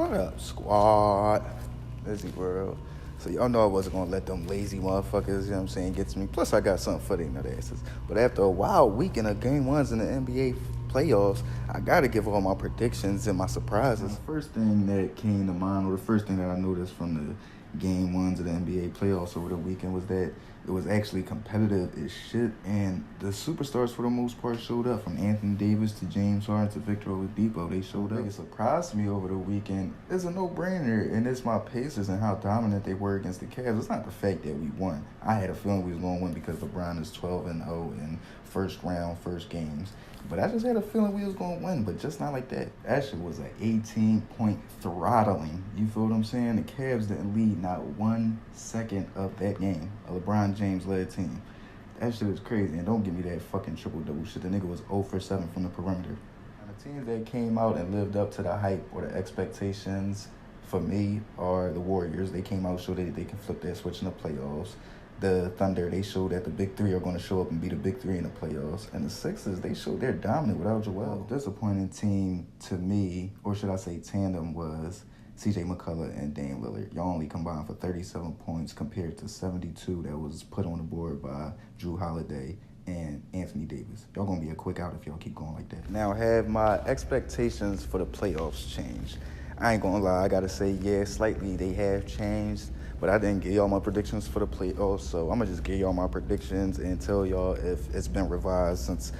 What up, squad? Busy world. So y'all know I wasn't gonna let them lazy motherfuckers, you know what I'm saying, get to me. Plus I got something for them nut asses. But after a wild weekend of game ones in the NBA playoffs, I gotta give all my predictions and my surprises. The first thing that came to mind, or the first thing that I noticed from the game ones of the NBA playoffs over the weekend was that it was actually competitive as shit, and the superstars for the most part showed up, from Anthony Davis to James Harden to Victor Oladipo. They showed up. It surprised me over the weekend. It's a no-brainer, and it's my Pacers and how dominant they were against the Cavs. It's not the fact that we won. I had a feeling we was going to win because LeBron is 12-0 in first games. But I just had a feeling we was going to win, but just not like that. That shit was an 18-point throttling. You feel what I'm saying? The Cavs didn't lead not 1 second of that game. A LeBron James-led team. That shit was crazy. And don't give me that fucking triple-double shit. The nigga was 0 for 7 from the perimeter. And the teams that came out and lived up to the hype or the expectations for me are the Warriors. They came out, showed that they can flip that switch in the playoffs. The Thunder, they showed that the big three are going to show up and be the big three in the playoffs. And the Sixers, they showed they're dominant without Joel. Disappointing team to me, or should I say tandem, was CJ McCullough and Dame Lillard. Y'all only combined for 37 points compared to 72 that was put on the board by Jrue Holiday and Anthony Davis. Y'all going to be a quick out if y'all keep going like that. Now, have my expectations for the playoffs changed? I ain't going to lie. I got to say, yeah, slightly they have changed. But I didn't give y'all my predictions for the playoffs, so I'm going to just give y'all my predictions and tell y'all if it's been revised since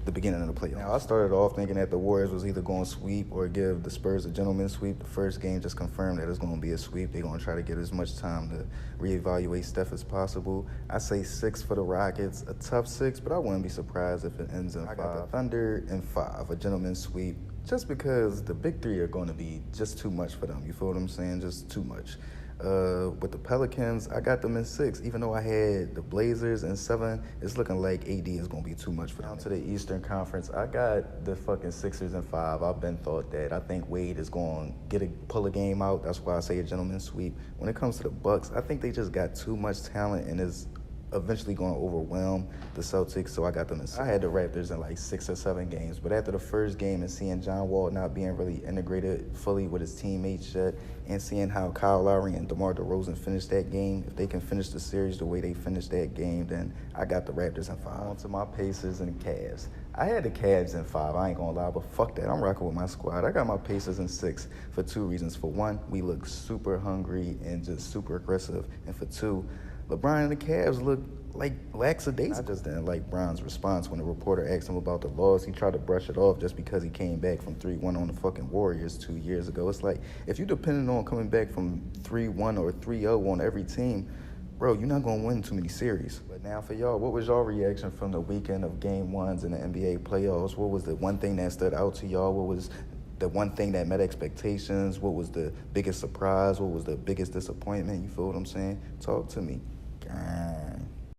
the beginning of the playoffs. Now, I started off thinking that the Warriors was either going to sweep or give the Spurs a gentleman's sweep. The first game just confirmed that it's going to be a sweep. They're going to try to get as much time to reevaluate Steph as possible. I say 6 for the Rockets, a tough 6, but I wouldn't be surprised if it ends in 5. I got the Thunder in 5, a gentleman's sweep, just because the big three are going to be just too much for them. You feel what I'm saying? Just too much. With the Pelicans, I got them in 6. Even though I had the Blazers in 7, it's looking like AD is going to be too much for them. Down to the Eastern Conference, I got the fucking Sixers in 5. I've been thought that. I think Wade is going to pull a game out. That's why I say a gentleman's sweep. When it comes to the Bucks, I think they just got too much talent and is eventually going to overwhelm the Celtics, so I got them in 6. I had the Raptors in like 6 or 7 games, but after the first game and seeing John Wall not being really integrated fully with his teammates yet, and seeing how Kyle Lowry and DeMar DeRozan finished that game, if they can finish the series the way they finished that game, then I got the Raptors in 5. On to my Pacers and Cavs. I had the Cavs in 5, I ain't gonna lie, but fuck that. I'm rocking with my squad. I got my Pacers in 6 for 2 reasons. For one, we look super hungry and just super aggressive. And for 2, LeBron and the Cavs look like lackadaisical. I just didn't like Bron's response when the reporter asked him about the loss. He tried to brush it off just because he came back from 3-1 on the fucking Warriors 2 years ago. It's like, if you're depending on coming back from 3-1 or 3-0 on every team, bro, you're not going to win too many series. But now for y'all, what was y'all reaction from the weekend of game ones in the NBA playoffs? What was the one thing that stood out to y'all? What was the one thing that met expectations? What was the biggest surprise? What was the biggest disappointment? You feel what I'm saying? Talk to me.